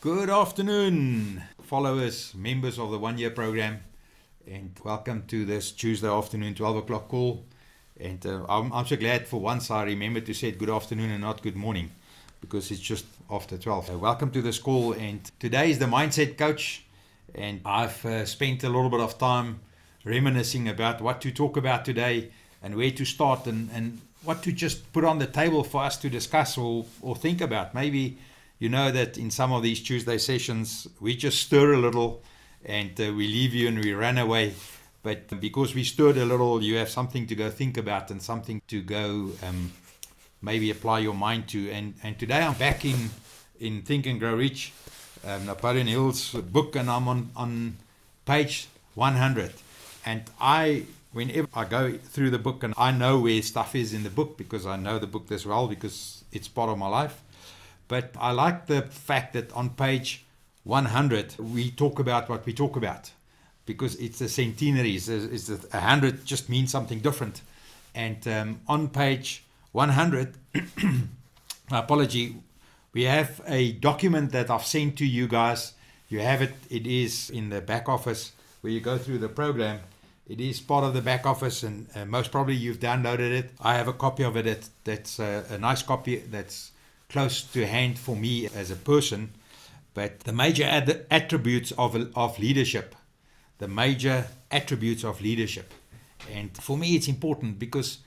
Good afternoon, followers, members of the 1 year program, and welcome to this Tuesday afternoon 12 o'clock call. And I'm so glad for once I remember to say good afternoon and not good morning, because it's just after 12. Welcome to this call, and today is the Mindset Coach, and I've spent a little bit of time reminiscing about what to talk about today and where to start and what to just put on the table for us to discuss or think about. Maybe you know that in some of these Tuesday sessions, we just stir a little and we leave you and we run away. But because we stirred a little, you have something to go think about and something to go maybe apply your mind to. And today I'm back in Think and Grow Rich, Napoleon Hill's book, and I'm on page 100. And whenever I go through the book, and I know where stuff is in the book because I know the book as well, because it's part of my life. But I like the fact that on page 100, we talk about what we talk about, because it's the centenaries. It's 100 just means something different. And on page 100, my apology, we have a document that I've sent to you guys. You have it. It is in the back office where you go through the program. It is part of the back office, and most probably you've downloaded it. I have a copy of it. That's a nice copy that's close to hand for me as a person. But the major attributes of leadership, the major attributes of leadership. And for me, it's important because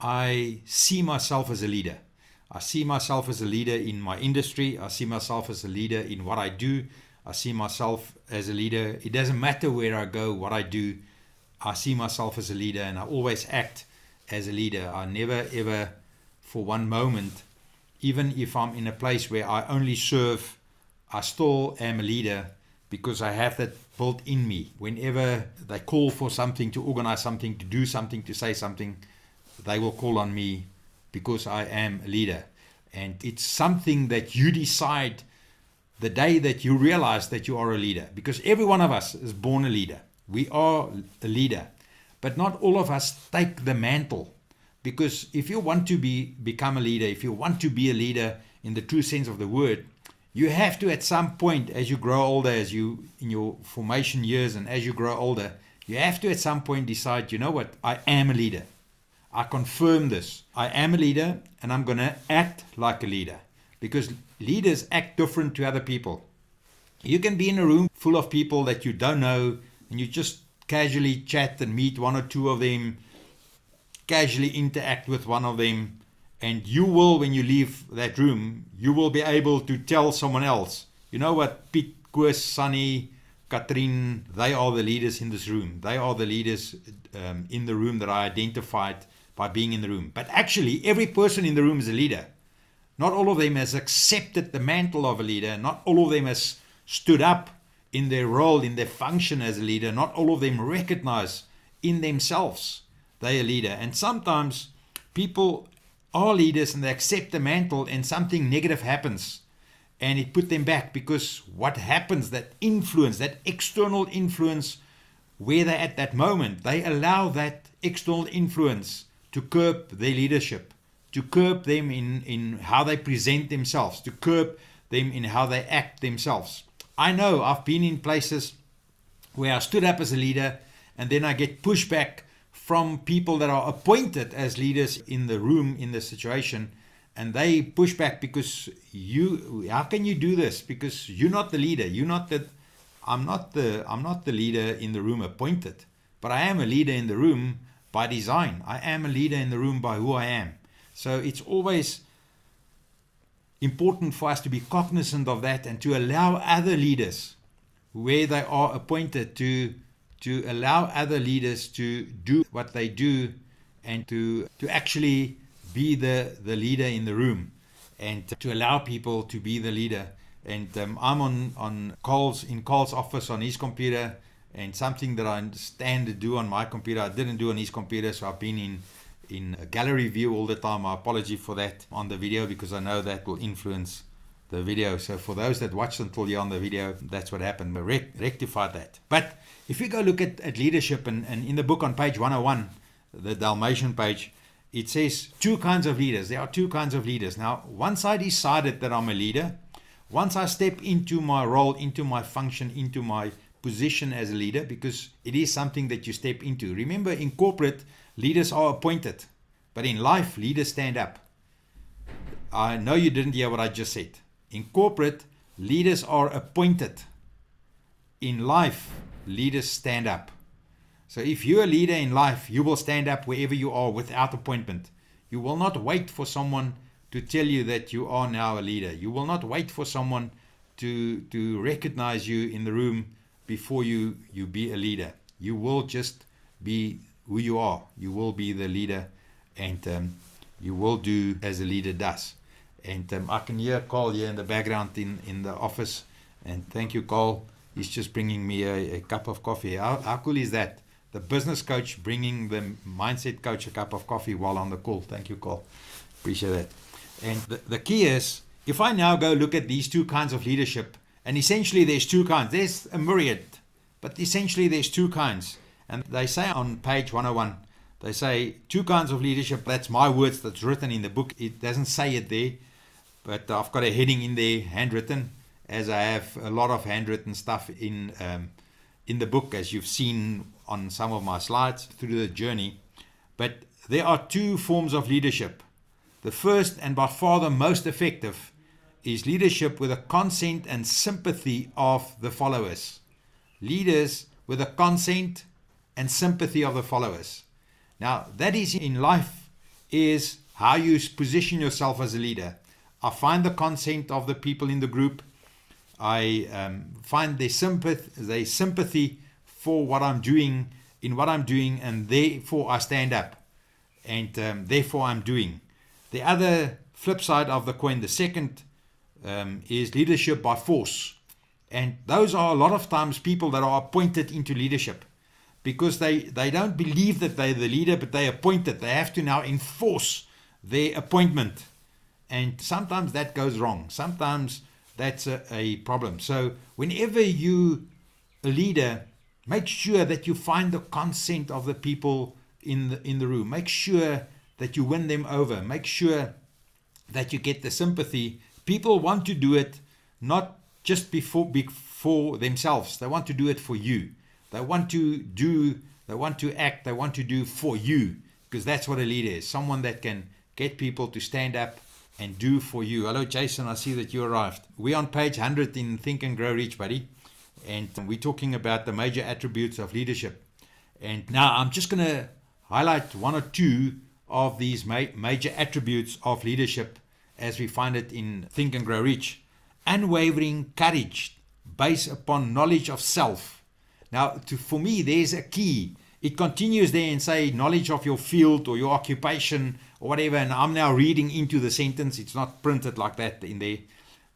I see myself as a leader. I see myself as a leader in my industry. I see myself as a leader in what I do. I see myself as a leader. It doesn't matter where I go, what I do. I see myself as a leader, and I always act as a leader. I never ever for one moment, even if I'm in a place where I only serve, I still am a leader because I have that built in me. Whenever they call for something, to organize something, to do something, to say something, they will call on me because I am a leader. And it's something that you decide the day that you realize that you are a leader, because every one of us is born a leader. We are a leader, but not all of us take the mantle. Because if you want to become a leader, if you want to be a leader in the true sense of the word, you have to, at some point, as you grow older, in your formation years, and as you grow older, you have to at some point decide, you know what, I am a leader. I confirm this. I am a leader, and I'm going to act like a leader, because leaders act different to other people. You can be in a room full of people that you don't know, and you just casually chat and meet one or two of them, casually interact with one of them, and you will, when you leave that room, you will be able to tell someone else, you know what, Piet, Koos, Sunny, Katrien, they are the leaders in this room. They are the leaders in the room that I identified by being in the room. But actually, every person in the room is a leader. Not all of them has accepted the mantle of a leader. Not all of them has stood up in their role, in their function as a leader. Not all of them recognize in themselves they are a leader. And sometimes people are leaders and they accept the mantle, and something negative happens and it put them back, because what happens, that influence, that external influence where they're at that moment, they allow that external influence to curb their leadership, to curb them in how they present themselves, to curb them in how they act themselves. I know I've been in places where I stood up as a leader, and then I get pushback from people that are appointed as leaders in the room, in the situation, and they push back because how can you do this? Because you're not the leader. I'm not the leader in the room appointed, but I am a leader in the room by design. I am a leader in the room by who I am. So it's always important for us to be cognizant of that, and to allow other leaders where they are appointed to allow other leaders to do what they do, and to actually be the leader in the room, and to allow people to be the leader. And I'm in Carl's office on his computer, and something that I stand to do on my computer, I didn't do on his computer, so I've been in a gallery view all the time. My apology for that on the video, because I know that will influence the video. So for those that watched until you're on the video, that's what happened. But rectify that. But if you go look at leadership, and in the book on page 101, the Dalmatian page, it says two kinds of leaders. There are two kinds of leaders. Now, once I decided that I'm a leader, once I step into my role, into my function, into my position as a leader, because it is something that you step into. Remember, in corporate, leaders are appointed, but in life, leaders stand up. I know you didn't hear what I just said. In corporate, leaders are appointed. In life, leaders stand up. So if you're a leader in life, you will stand up wherever you are without appointment. You will not wait for someone to tell you that you are now a leader. You will not wait for someone to recognize you in the room before you be a leader. You will just be who you are. You will be the leader, and you will do as a leader does. And I can hear Carl here in the background in the office. And thank you, Carl. He's just bringing me a cup of coffee. How cool is that? The business coach bringing the mindset coach a cup of coffee while on the call. Thank you, Carl. Appreciate that. And the key is, if I now go look at these two kinds of leadership, and essentially there's two kinds. There's a myriad, but essentially there's two kinds. And they say on page 101, they say two kinds of leadership. That's my words, that's written in the book. It doesn't say it there, but I've got a heading in there, handwritten, as I have a lot of handwritten stuff in the book, as you've seen on some of my slides through the journey. But there are two forms of leadership. The first, and by far the most effective, is leadership with the consent and sympathy of the followers. Leaders with the consent and sympathy of the followers. Now, that is in life, is how you position yourself as a leader. I find the consent of the people in the group. I find their sympathy for what I'm doing, in what I'm doing, and therefore I stand up, and therefore I'm doing. The other flip side of the coin, the second, is leadership by force. And those are a lot of times people that are appointed into leadership because they don't believe that they're the leader, but they're appointed. They have to now enforce their appointment. And sometimes that goes wrong. Sometimes that's a problem. So whenever you a leader, make sure that you find the consent of the people in the room. Make sure that you win them over. Make sure that you get the sympathy. People want to do it not just before themselves. They want to do it for you. They want to act, they want to do for you, because that's what a leader is. Someone that can get people to stand up and do for you. Hello, Jason, I see that you arrived. We're on page 100 in Think and Grow Rich, buddy. And we're talking about the major attributes of leadership. And now I'm just going to highlight one or two of these major attributes of leadership as we find it in Think and Grow Rich. Unwavering courage based upon knowledge of self. Now, for me, there's a key. It continues there and say knowledge of your field or your occupation or whatever. And I'm now reading into the sentence. It's not printed like that in there.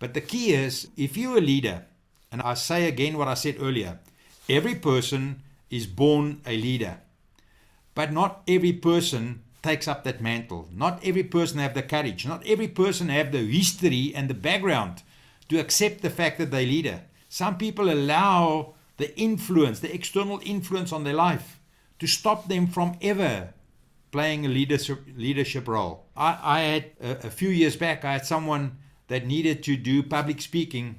But the key is, if you're a leader, and I say again what I said earlier, every person is born a leader. But not every person takes up that mantle. Not every person have the courage. Not every person have the history and the background to accept the fact that they're a leader. Some people allow the influence, the external influence on their life to stop them from ever playing a leadership role. I had, a few years back, I had someone that needed to do public speaking,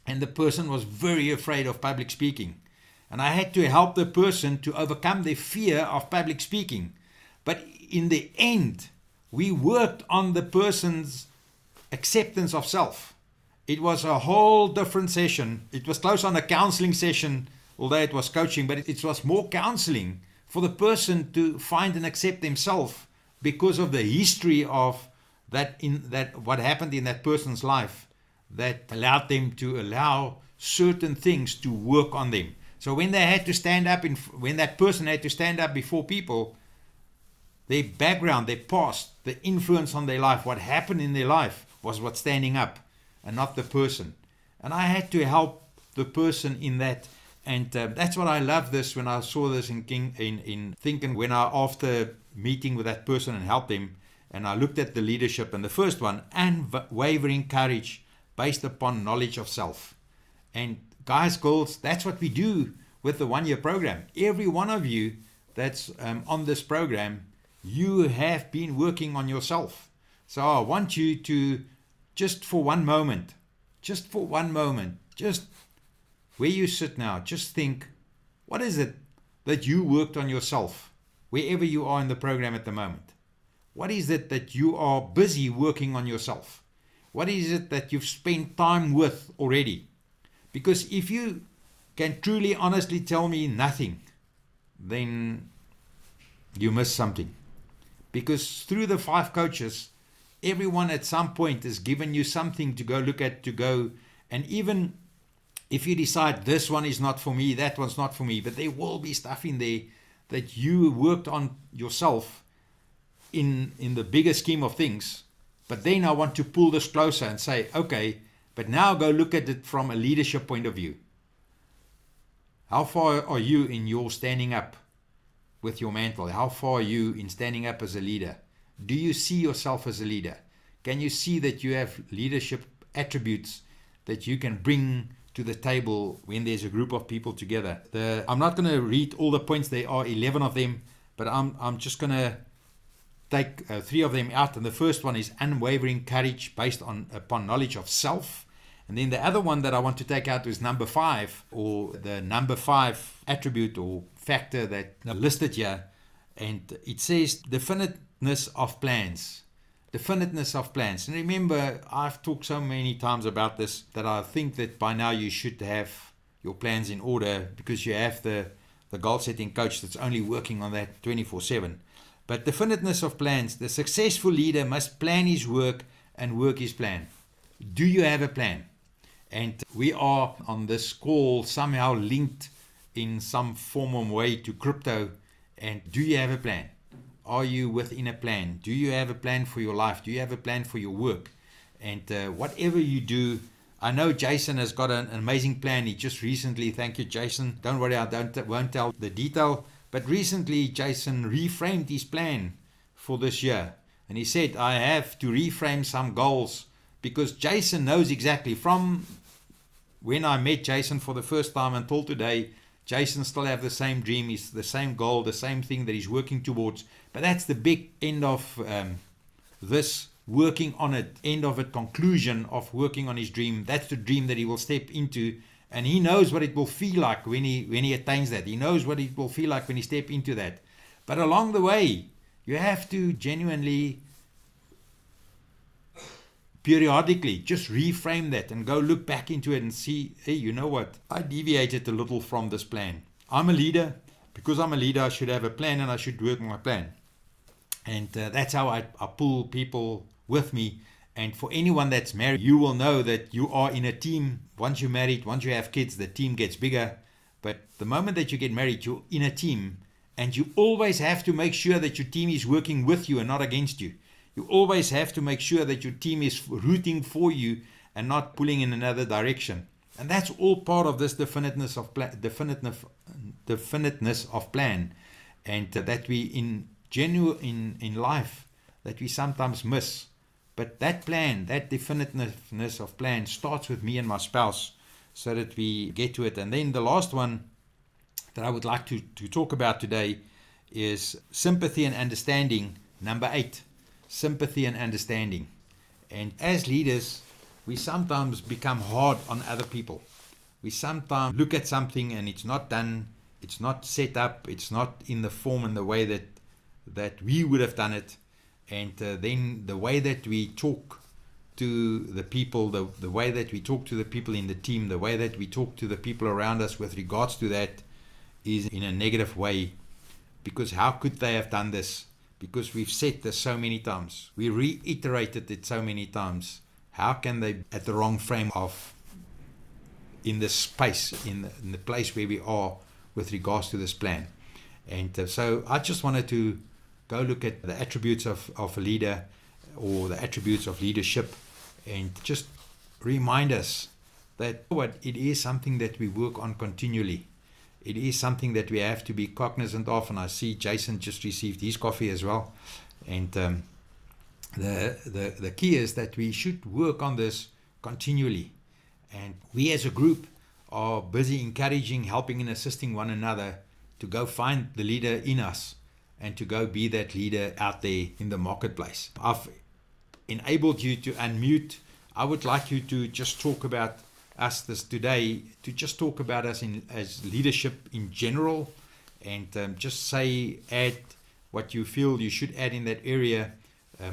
and the person was very afraid of public speaking. And I had to help the person to overcome their fear of public speaking. But in the end, we worked on the person's acceptance of self. It was a whole different session. It was close on a counseling session, although it was coaching, but it was more counseling for the person to find and accept themselves because of the history of what happened in that person's life that allowed them to allow certain things to work on them. So when they had to stand up, when that person had to stand up before people, their background, their past, the influence on their life, what happened in their life was what's standing up, and not the person. And I had to help the person in that. And that's what I love this when I saw this in Thinking, when after meeting with that person and helped him, and I looked at the leadership, and the first one, unwavering courage based upon knowledge of self. And guys, girls, that's what we do with the 1 year program. Every one of you that's on this program, you have been working on yourself. So I want you to, just for one moment, just for one moment, just where you sit now, just think, what is it that you worked on yourself, wherever you are in the program at the moment? What is it that you are busy working on yourself? What is it that you've spent time with already? Because if you can truly, honestly tell me nothing, then you miss something. Because through the 5 coaches, everyone at some point has given you something to go look at, to go, and even if you decide this one is not for me, that one's not for me, but there will be stuff in there that you worked on yourself in the bigger scheme of things. But then I want to pull this closer and say, okay, but now go look at it from a leadership point of view. How far are you in your standing up with your mantle? How far are you in standing up as a leader? Do you see yourself as a leader? Can you see that you have leadership attributes that you can bring to the table when there's a group of people together? I'm not going to read all the points. There are 11 of them, but I'm just going to take 3 of them out. And the first one is unwavering courage based upon knowledge of self. And then the other one that I want to take out is number 5, or the number 5 attribute or factor that listed here. And it says definiteness of plans. Definiteness of plans. And remember, I've talked so many times about this that I think that by now you should have your plans in order, because you have the goal setting coach that's only working on that 24/7. But definiteness of plans. The successful leader must plan his work and work his plan. Do you have a plan? And we are on this call somehow linked in some form or way to crypto. And do you have a plan? Are you within a plan? Do you have a plan for your life? Do you have a plan for your work? And whatever you do, I know Jason has got an amazing plan. He just recently, thank you, Jason. Don't worry, I won't tell the detail. But recently, Jason reframed his plan for this year. And he said, I have to reframe some goals, because Jason knows exactly from when I met Jason for the first time until today, Jason still have the same dream, is the same goal, the same thing that he's working towards. But that's the big end of this working on it, end of it, conclusion of working on his dream. That's the dream that he will step into, and he knows what it will feel like when he attains that. He knows what it will feel like when he step into that. But along the way, you have to genuinely, periodically, just reframe that and go look back into it and see, hey, you know what? I deviated a little from this plan. I'm a leader. Because I'm a leader, I should have a plan and I should work on my plan. And that's how I pull people with me. And for anyone that's married, you will know that you are in a team. Once you're married, once you have kids, the team gets bigger. But the moment that you get married, you're in a team. And you always have to make sure that your team is working with you and not against you. You always have to make sure that your team is rooting for you and not pulling in another direction. And that's all part of this definiteness of plan, and that we in life that we sometimes miss. But that plan, that definiteness of plan, starts with me and my spouse, so that we get to it. And then the last one that I would like to talk about today is sympathy and understanding. Number 8, sympathy and understanding. And as leaders, we sometimes become hard on other people. We sometimes look at something and it's not done, it's not set up, it's not in the form and the way that we would have done it. And then the way that we talk to the people, the way that we talk to the people in the team, the way that we talk to the people around us with regards to that is in a negative way. Because how could they have done this? Because we've said this so many times. We reiterated it so many times. How can they, at the wrong frame of, in the space, in the place where we are with regards to this plan? And so I just wanted to go look at the attributes of a leader, or the attributes of leadership, and just remind us that it is something that we work on continually. It is something that we have to be cognizant of. And I see Jason just received his coffee as well. And the key is that we should work on this continually. And we as a group are busy encouraging, helping and assisting one another to go find the leader in us and to go be that leader out there in the marketplace. I've enabled you to unmute. I would like you to just talk about us this today, to just talk about us as leadership in general, and just add what you feel you should add in that area.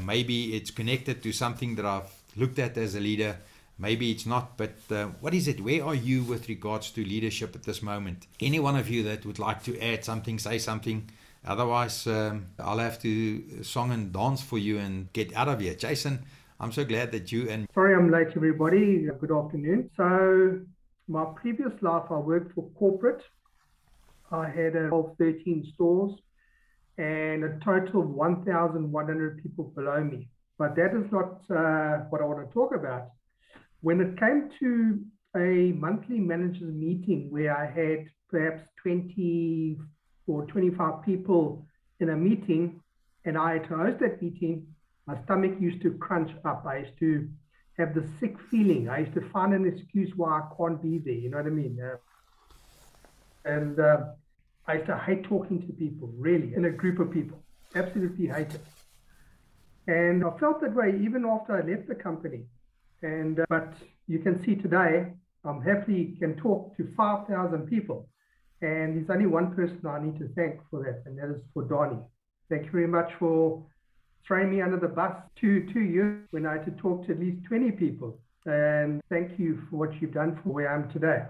Maybe it's connected to something that I've looked at as a leader. Maybe it's not, but what is it? Where are you with regards to leadership at this moment? Any one of you that would like to add something, say something. Otherwise, I'll have to song and dance for you and get out of here. Jason, I'm so glad that you and... Sorry I'm late, everybody. Good afternoon. So my previous life, I worked for corporate. I had 12, 13 stores and a total of 1,100 people below me. But that is not what I want to talk about. When it came to a monthly managers meeting where I had perhaps 20 or 25 people in a meeting and I had to host that meeting, my stomach used to crunch up. I used to have the sick feeling. I used to find an excuse why I can't be there. You know what I mean? I used to hate talking to people, really, in a group of people. Absolutely hate it. And I felt that way even after I left the company. But you can see today, I'm happy can talk to 5,000 people. And there's only one person I need to thank for that, and that is for Dani. Thank you very much for throwing me under the bus 2 years when I had to talk to at least 20 people. And thank you for what you've done for where I am today.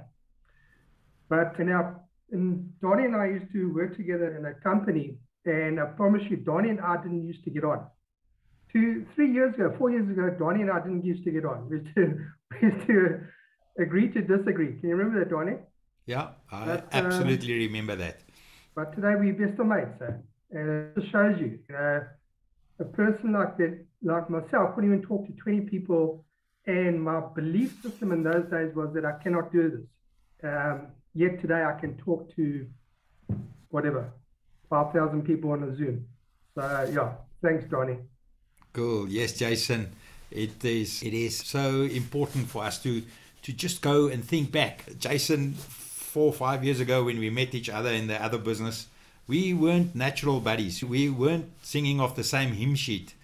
But now, Dani and I used to work together in a company, and I promise you, Dani and I didn't used to get on. 4 years ago, Dani and I didn't used to get on. We used to agree to disagree. Can you remember that, Dani? Yeah, I absolutely remember that. But today we're best of mates. And it just shows you, a person like that, like myself, couldn't even talk to 20 people. And my belief system in those days was that I cannot do this. Yet today I can talk to whatever, 5,000 people on a Zoom. So yeah, thanks, Dani. Cool. Yes, Jason. It is so important for us to just go and think back. Jason, 4 or 5 years ago when we met each other in the other business, we weren't natural buddies. We weren't singing off the same hymn sheet.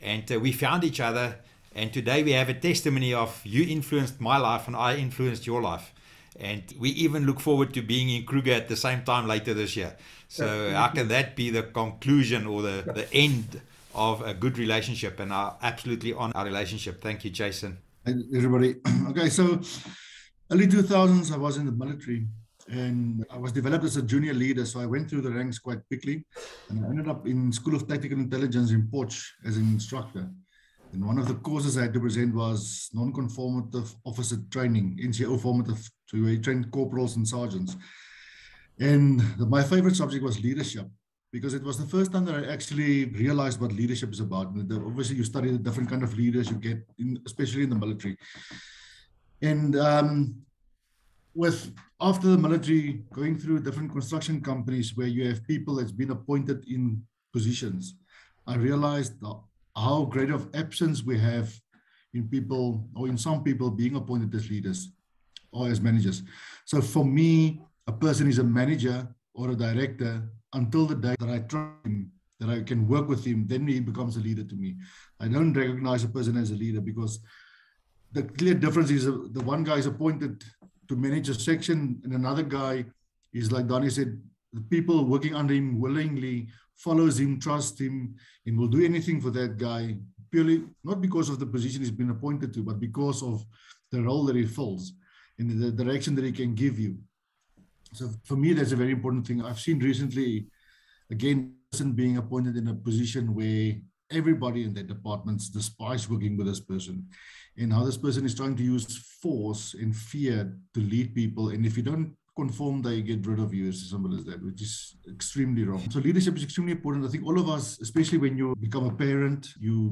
And we found each other. And today we have a testimony of you influenced my life and I influenced your life. And we even look forward to being in Kruger at the same time later this year. So how can that be the conclusion or the end of a good relationship? And I absolutely on our relationship. Thank you, Jason. Hi, everybody. Okay, so early 2000s, I was in the military and I was developed as a junior leader. So I went through the ranks quite quickly and I ended up in School of Tactical Intelligence in Potch as an instructor. And one of the courses I had to present was non-conformative officer training, NCO formative, so we trained corporals and sergeants. And my favorite subject was leadership, because it was the first time that I actually realized what leadership is about. Obviously, you study the different kind of leaders you get, especially in the military. And after the military, going through different construction companies where you have people that's been appointed in positions, I realized how great of absence we have in people, or in some people, being appointed as leaders or as managers. So for me, a person is a manager or a director until the day that I trust him, that I can work with him, then he becomes a leader to me. I don't recognize a person as a leader because the clear difference is the one guy is appointed to manage a section and another guy is, like Dani said, the people working under him willingly follows him, trusts him, and will do anything for that guy, purely not because of the position he's been appointed to, but because of the role that he fills and the direction that he can give you. So for me, that's a very important thing. I've seen recently, again, a person being appointed in a position where everybody in that department despises working with this person, and how this person is trying to use force and fear to lead people. And if you don't conform, they get rid of you, as simple as that, which is extremely wrong. So leadership is extremely important. I think all of us, especially when you become a parent, you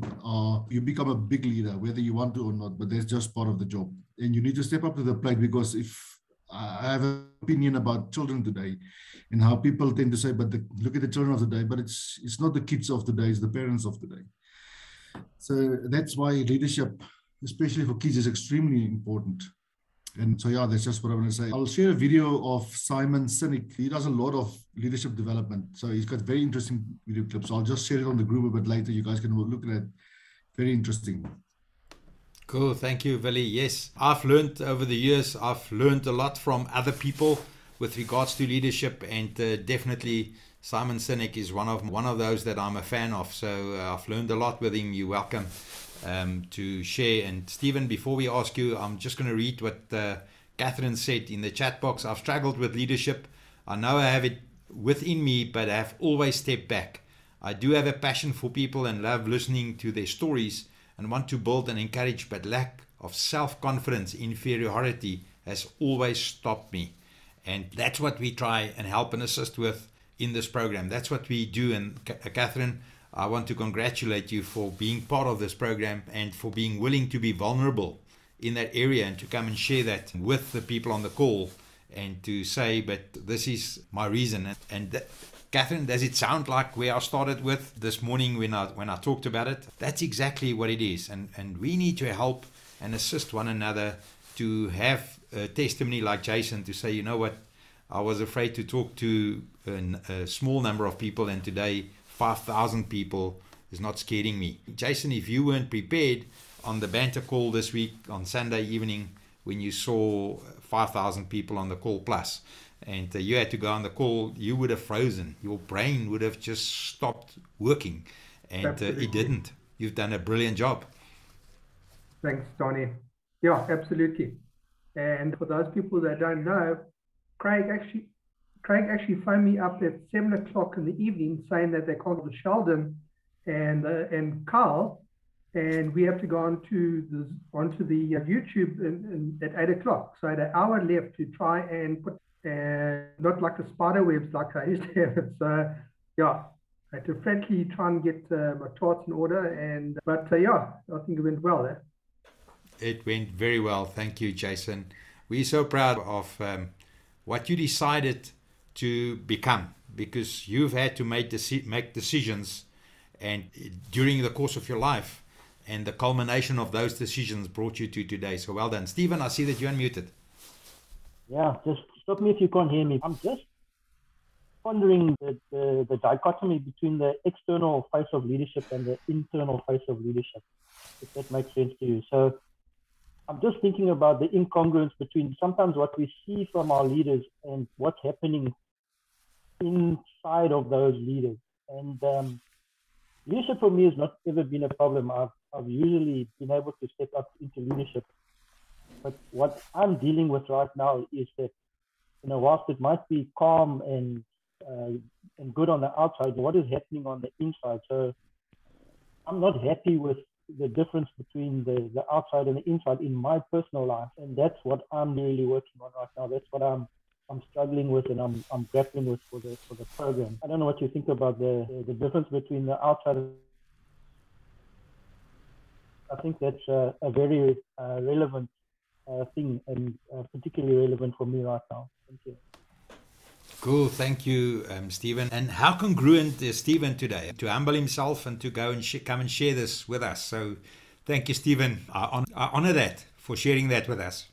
become a big leader, whether you want to or not, but that's just part of the job. And you need to step up to the plate, because if I have an opinion about children today and how people tend to say, but look at the children of the day, but it's not the kids of today, it's the parents of today. So that's why leadership, especially for kids, is extremely important. And so, yeah, that's just what I want to say. I'll share a video of Simon Sinek. He does a lot of leadership development. So he's got very interesting video clips. So I'll just share it on the group a bit later. You guys can look at it. Very interesting. Cool. Thank you, Willie. Yes, I've learned over the years, I've learned a lot from other people with regards to leadership, and definitely Simon Sinek is one of those that I'm a fan of. So I've learned a lot with him. You're welcome to share. And Stephen, before we ask you, I'm just going to read what Catherine said in the chat box. I've struggled with leadership. I know I have it within me, but I have always stepped back. I do have a passion for people and love listening to their stories and want to build and encourage, but lack of self-confidence, inferiority has always stopped me. And that's what we try and help and assist with in this program. That's what we do. And Catherine, I want to congratulate you for being part of this program and for being willing to be vulnerable in that area and to come and share that with the people on the call and to say, but this is my reason. And Catherine, does it sound like where I started with this morning when I talked about it? That's exactly what it is. And we need to help and assist one another to have a testimony like Jason to say, you know what, I was afraid to talk to a small number of people, and today 5,000 people is not scaring me. Jason, if you weren't prepared on the banter call this week on Sunday evening when you saw 5,000 people on the call plus, and you had to go on the call, you would have frozen. Your brain would have just stopped working, and it didn't. You've done a brilliant job. Thanks, Donnie. Yeah, absolutely. And for those people that don't know, Craig actually phoned me up at 7 o'clock in the evening saying that they can't get Sheldon and Carl, and we have to go onto the YouTube at 8 o'clock. So I had an hour left to try and put, not like the spider webs like I used to have. So yeah, I had to frankly try and get my charts in order, but yeah, I think it went well. It went very well. Thank you, Jason. We're so proud of what you decided to become, because you've had to make decisions and during the course of your life, and the culmination of those decisions brought you to today. So well done. Stephen, I see that you're unmuted. Yeah, just stop me if you can't hear me. I'm just pondering the dichotomy between the external face of leadership and the internal face of leadership, if that makes sense to you. So I'm just thinking about the incongruence between sometimes what we see from our leaders and what's happening inside of those leaders. And leadership for me has not ever been a problem. I've usually been able to step up into leadership. But what I'm dealing with right now is that, whilst it might be calm and good on the outside, what is happening on the inside? So I'm not happy with the difference between the outside and the inside in my personal life, and that's what I'm really working on right now. That's what I'm struggling with, and I'm grappling with for the program. I don't know what you think about the difference between the outside. I think that's a very relevant thing, and particularly relevant for me right now. Thank you. Cool, thank you, Stephen. And how congruent is Stephen today to humble himself and to go and come and share this with us? So thank you, Stephen. I honor that for sharing that with us.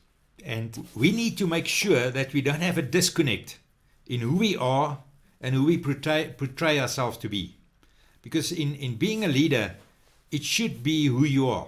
And we need to make sure that we don't have a disconnect in who we are and who we portray ourselves to be. Because in being a leader, it should be who you are.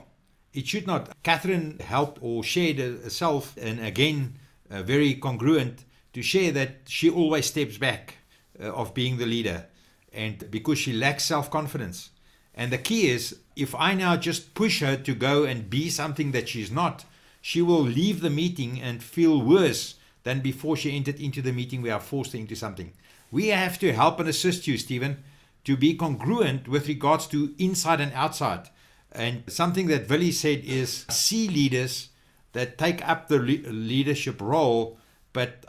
It should not. Catherine helped or shared herself, and again, very congruent, to share that she always steps back of being the leader, and because she lacks self-confidence. And the key is, if I now just push her to go and be something that she's not, she will leave the meeting and feel worse than before she entered into the meeting where I forced her into something. We have to help and assist you, Stephen, to be congruent with regards to inside and outside. And something that Willie said is, see leaders that take up the leadership role, but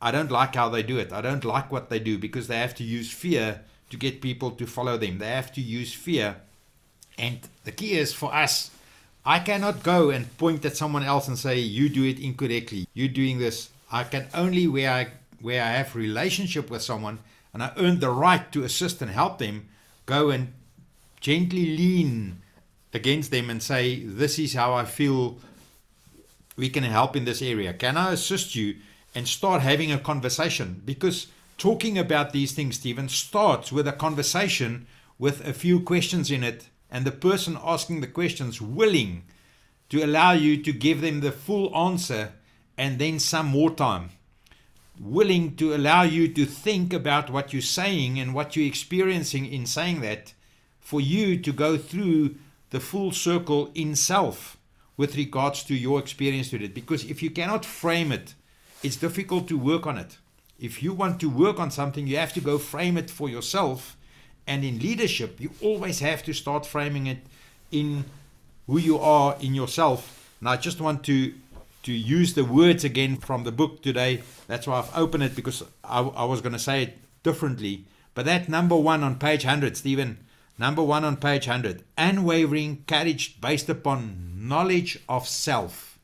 I don't like how they do it. I don't like what they do, because they have to use fear to get people to follow them. They have to use fear. And the key is for us, I cannot go and point at someone else and say, you do it incorrectly. You're doing this. I can only where I have relationship with someone and I earn the right to assist and help them, go and gently lean against them and say, this is how I feel we can help in this area. Can I assist you? And start having a conversation, because talking about these things, Stephen, starts with a conversation with a few questions in it, and the person asking the questions willing to allow you to give them the full answer and then some more time. Willing to allow you to think about what you're saying and what you're experiencing in saying that, for you to go through the full circle in self with regards to your experience with it. Because if you cannot frame it, it's difficult to work on it. If you want to work on something, you have to go frame it for yourself. And in leadership, you always have to start framing it in who you are in yourself. And I just want to use the words again from the book today. That's why I've opened it, because I was going to say it differently. But that number 1 on page 100, Stephen, number 1 on page 100, unwavering courage based upon knowledge of self.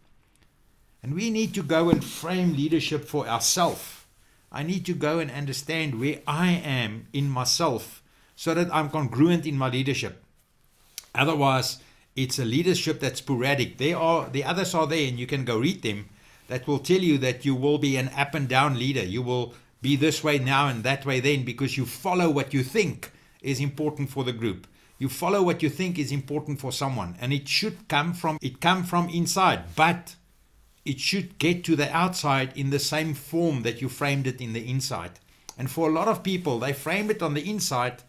And we need to go and frame leadership for ourselves. I need to go and understand where I am in myself so that I'm congruent in my leadership. Otherwise, it's a leadership that's sporadic. The others are there, and you can go read them, that will tell you that you will be an up and down leader. You will be this way now and that way then, because you follow what you think is important for the group. You follow what you think is important for someone, and it should come from inside, but it should get to the outside in the same form that you framed it in the inside. And for a lot of people, they frame it on the inside,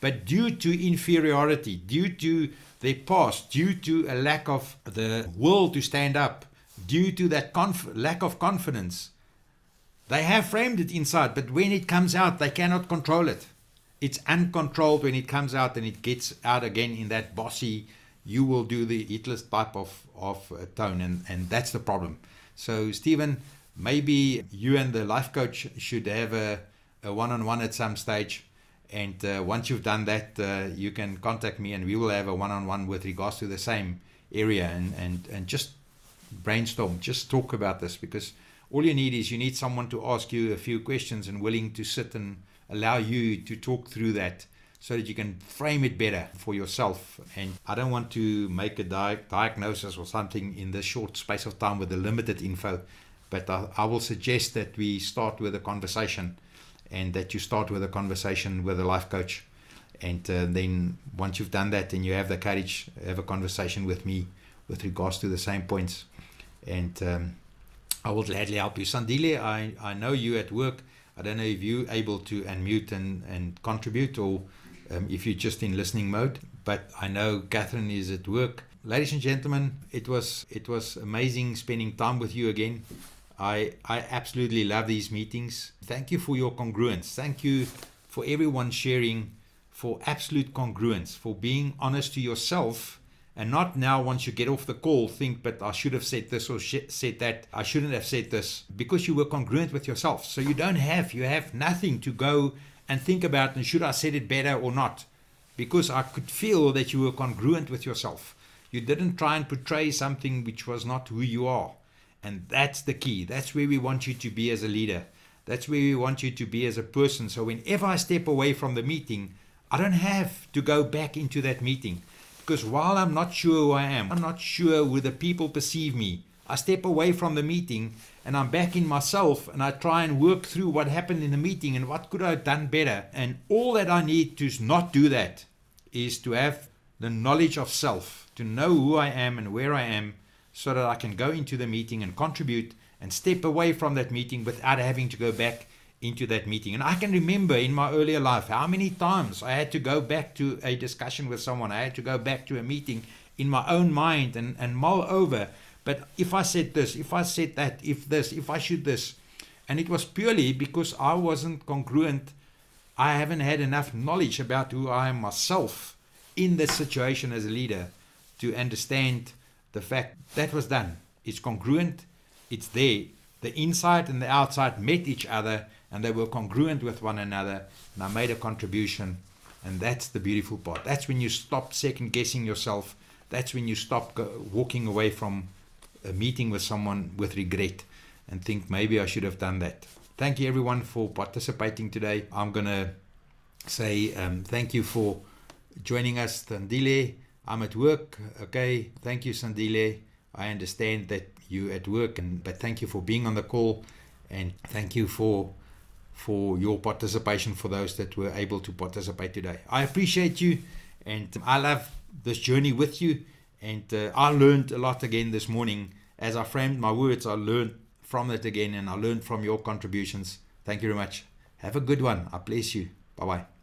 but due to inferiority, due to their past, due to a lack of the will to stand up, due to that lack of confidence, they have framed it inside, but when it comes out, they cannot control it. It's uncontrolled when it comes out, and it gets out again in that bossy, you will do the Hitler type of tone, and that's the problem. So, Stephen, maybe you and the life coach should have a one-on-one at some stage. And once you've done that, you can contact me, and we will have a one-on-one with regards to the same area, and just brainstorm, just talk about this, because all you need someone to ask you a few questions and willing to sit and allow you to talk through that so that you can frame it better for yourself. And I don't want to make a diagnosis or something in this short space of time with the limited info, but I will suggest that we start with a conversation, and that you start with a conversation with a life coach. And then once you've done that, and you have the courage, have a conversation with me with regards to the same points. And I will gladly help you. Sandile, I know you at work. I don't know if you're able to unmute and contribute, or if you're just in listening mode. But I know Catherine is at work. Ladies and gentlemen, it was amazing spending time with you again. I absolutely love these meetings. Thank you for your congruence. Thank you for everyone sharing, for absolute congruence, for being honest to yourself, and not now once you get off the call think, but I should have said this or said that. I shouldn't have said this, because you were congruent with yourself. So you have nothing to go and think about, and should I said it better or not? Because I could feel that you were congruent with yourself. You didn't try and portray something which was not who you are. And that's the key. That's where we want you to be as a leader. That's where we want you to be as a person. So whenever I step away from the meeting, I don't have to go back into that meeting. Because while I'm not sure who I am, I'm not sure who the people perceive me, I step away from the meeting and I'm back in myself, and I try and work through what happened in the meeting and what could I have done better. And all that I need to not do that is to have the knowledge of self, to know who I am and where I am, so that I can go into the meeting and contribute and step away from that meeting without having to go back into that meeting. And I can remember in my earlier life how many times I had to go back to a discussion with someone. I had to go back to a meeting in my own mind and mull over. But if I said this, if I said that, if this, if I should this. And it was purely because I wasn't congruent. I haven't had enough knowledge about who I am myself in this situation as a leader to understand the fact that was done. It's congruent. It's there. The inside and the outside met each other, and they were congruent with one another, and I made a contribution. And that's the beautiful part. That's when you stop second guessing yourself. That's when you stop walking away from a meeting with someone with regret and think, maybe I should have done that. Thank you everyone for participating today. I'm going to say thank you for joining us, Sandile. I'm at work. Okay. Thank you, Sandile. I understand that you're at work, but thank you for being on the call, and thank you for your participation, for those that were able to participate today. I appreciate you, and I love this journey with you, And I learned a lot again this morning. As I framed my words, I learned from it again, and I learned from your contributions. Thank you very much. Have a good one. I bless you. Bye-bye.